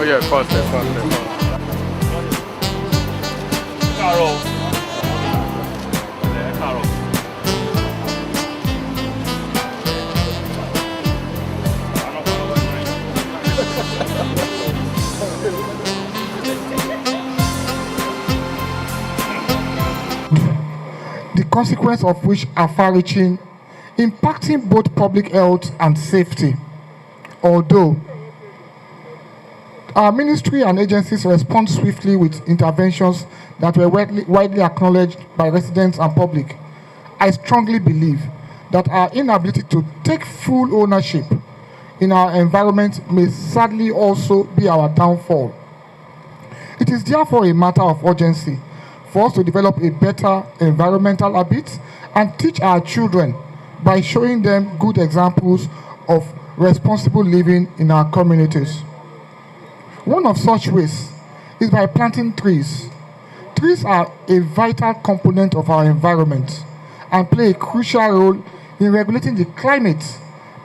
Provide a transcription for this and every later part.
yeah, first. The consequence of which are far-reaching, impacting both public health and safety. Although our ministry and agencies respond swiftly with interventions that were widely acknowledged by residents and public, I strongly believe that our inability to take full ownership in our environment may sadly also be our downfall. It is therefore a matter of urgency for us to develop a better environmental habit and teach our children by showing them good examples of responsible living in our communities. One of such ways is by planting trees. Trees are a vital component of our environment and play a crucial role in regulating the climate,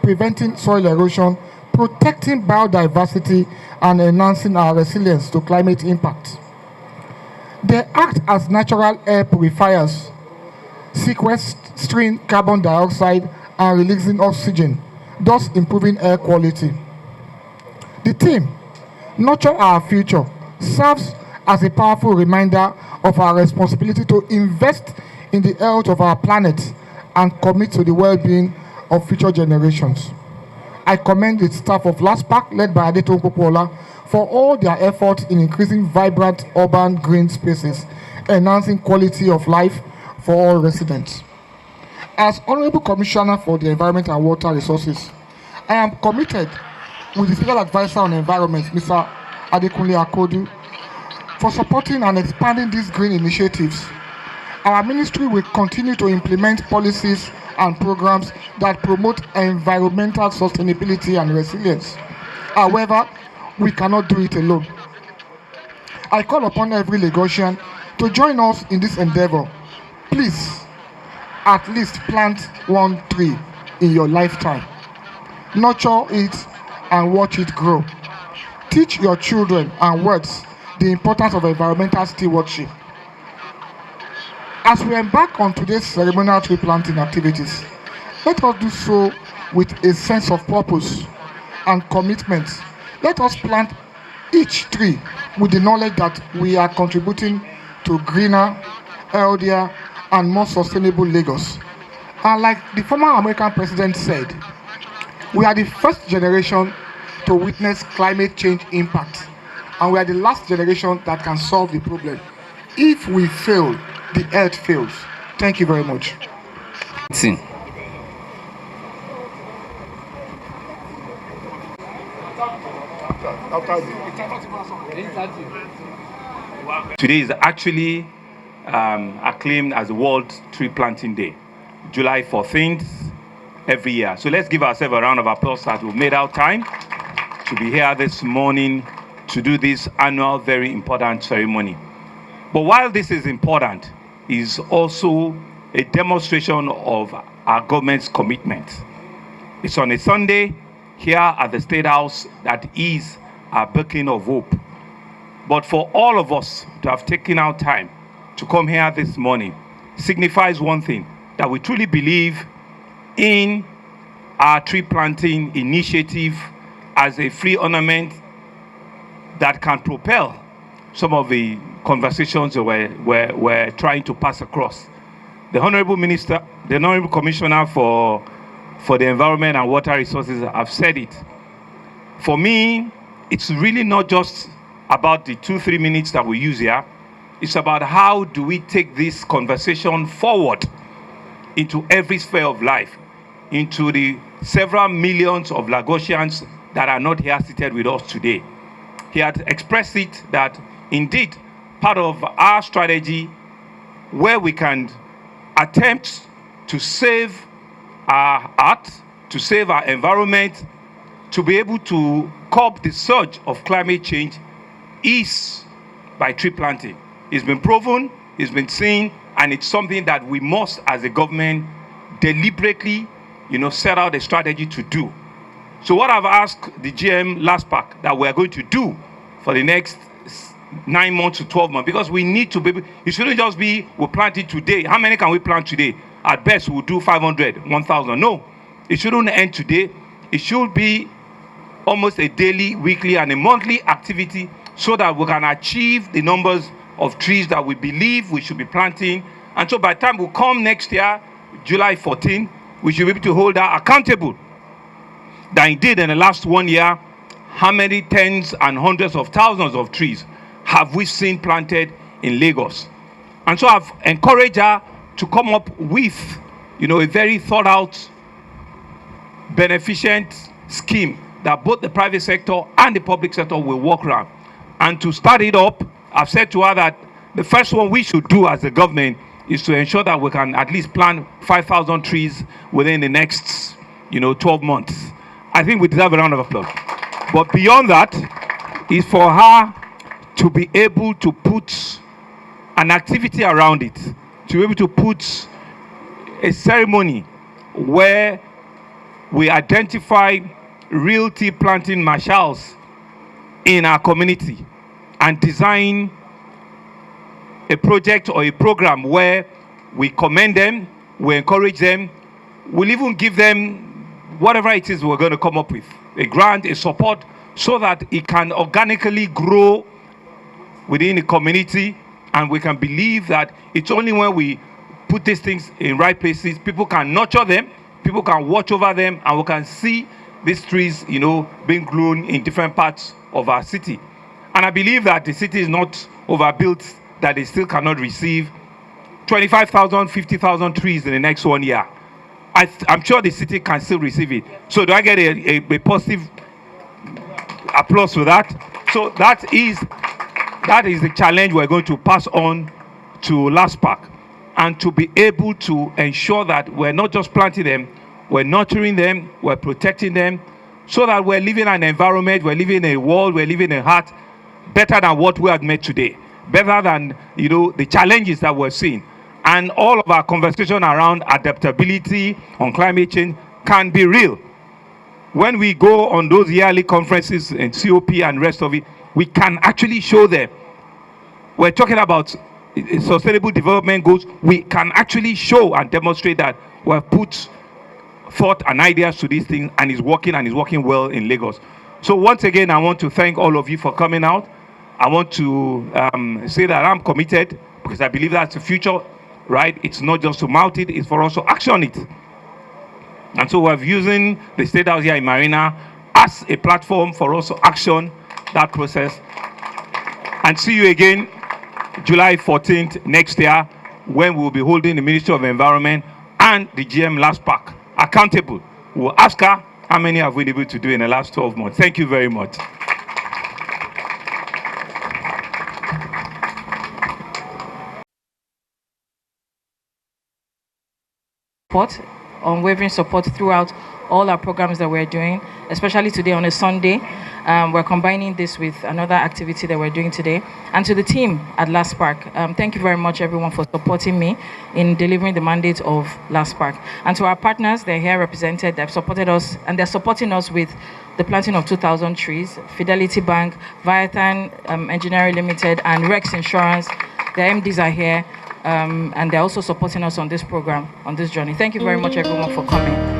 preventing soil erosion, protecting biodiversity, and enhancing our resilience to climate impact. They act as natural air purifiers, sequestering carbon dioxide and releasing oxygen, thus improving air quality. The theme, Nurture Our Future, serves as a powerful reminder of our responsibility to invest in the health of our planet and commit to the well-being of future generations. I commend the staff of LASPAC, led by Adeton Popola, for all their efforts in increasing vibrant urban green spaces, enhancing quality of life for all residents. As Honorable Commissioner for the Environment and Water Resources, I am committed with the Special Advisor on Environment, Mr. Adekunle Akodu, for supporting and expanding these green initiatives. Our ministry will continue to implement policies and programs that promote environmental sustainability and resilience. However, we cannot do it alone. I call upon every Lagosian to join us in this endeavor. Please, at least plant one tree in your lifetime. Nurture it and watch it grow. Teach your children and words the importance of environmental stewardship. As we embark on today's ceremonial tree planting activities, let us do so with a sense of purpose and commitment. Let us plant each tree with the knowledge that we are contributing to greener, healthier, and more sustainable Lagos. And like the former American president said, we are the first generation to witness climate change impact, and we are the last generation that can solve the problem. If we fail, the earth fails. Thank you very much. Today is actually acclaimed as the World Tree Planting Day, July 14th, every year. So let's give ourselves a round of applause that we've made our time to be here this morning to do this annual, very important ceremony. But while this is important, it's also a demonstration of our government's commitment. It's on a Sunday here at the State House that is our beacon of hope. But for all of us to have taken our time to come here this morning signifies one thing, that we truly believe in our tree planting initiative as a free ornament that can propel some of the conversations that we're trying to pass across. The Honorable Minister, the Honorable Commissioner for the Environment and Water Resources have said it. For me, it's really not just about the 2-3 minutes that we use here. It's about how do we take this conversation forward into every sphere of life, into the several millions of Lagosians that are not here seated with us today. He had expressed it that indeed part of our strategy where we can attempt to save our earth, to save our environment, to be able to curb the surge of climate change is by tree planting. It's been proven, it's been seen, and it's something that we must, as a government, deliberately, set out a strategy to do. So what I've asked the GM LASPAC that we're going to do for the next 9 months to 12 months, because we need to be, it shouldn't just be we plant it today. How many can we plant today? At best, we'll do 500, 1,000. No, it shouldn't end today. It should be almost a daily, weekly, and a monthly activity so that we can achieve the numbers of trees that we believe we should be planting. And so by the time we come next year, July 14, we should be able to hold that accountable. That indeed in the last 1 year, how many tens and hundreds of thousands of trees have we seen planted in Lagos? And so I've encouraged her to come up with, a very thought out, beneficent scheme that both the private sector and the public sector will work around. And to start it up, I've said to her that the first one we should do as the government is to ensure that we can at least plant 5,000 trees within the next, 12 months. I think we deserve a round of applause. But beyond that is for her to be able to put an activity around it, to be able to put a ceremony where we identify real tea planting marshals in our community and design a project or a program where we commend them, we encourage them, we'll even give them whatever it is we're going to come up with, a grant, a support, so that it can organically grow within the community, and we can believe that it's only when we put these things in right places, people can nurture them, people can watch over them, and we can see these trees, being grown in different parts of our city. And I believe that the city is not overbuilt, that they still cannot receive 25,000, 50,000 trees in the next 1 year. I'm sure the city can still receive it. So do I get a positive applause for that? So that is the challenge we're going to pass on to LASPAC, and to be able to ensure that we're not just planting them, we're nurturing them, we're protecting them, so that we're living in an environment, we're living in a world, we're living in a heart better than what we have met today, better than the challenges that we're seeing. And all of our conversation around adaptability on climate change can be real. When we go on those yearly conferences in COP and rest of it, we can actually show them. We're talking about sustainable development goals. We can actually show and demonstrate that we have put thought and ideas to these things, and it's working well in Lagos. So once again, I want to thank all of you for coming out. I want to say that I'm committed, because I believe that's the future, right? It's not just to mouth it, it's for us to action it. And so we're using the State House here in Marina as a platform for us to action that process. And see you again July 14th next year, when we'll be holding the Ministry of Environment and the GM LASPAC accountable. We'll ask her how many have we been able to do in the last 12 months. Thank you very much. Unwavering support throughout all our programs that we're doing, especially today on a Sunday. We're combining this with another activity that we're doing today. And to the team at LASPAC, thank you very much, everyone, for supporting me in delivering the mandate of LASPAC. And to our partners, they're here represented, they've supported us, and they're supporting us with the planting of 2,000 trees. Fidelity Bank, Viathan Engineering Limited, and Rex Insurance, their MDs are here. And they're also supporting us on this program, on this journey. Thank you very much, everyone, for coming.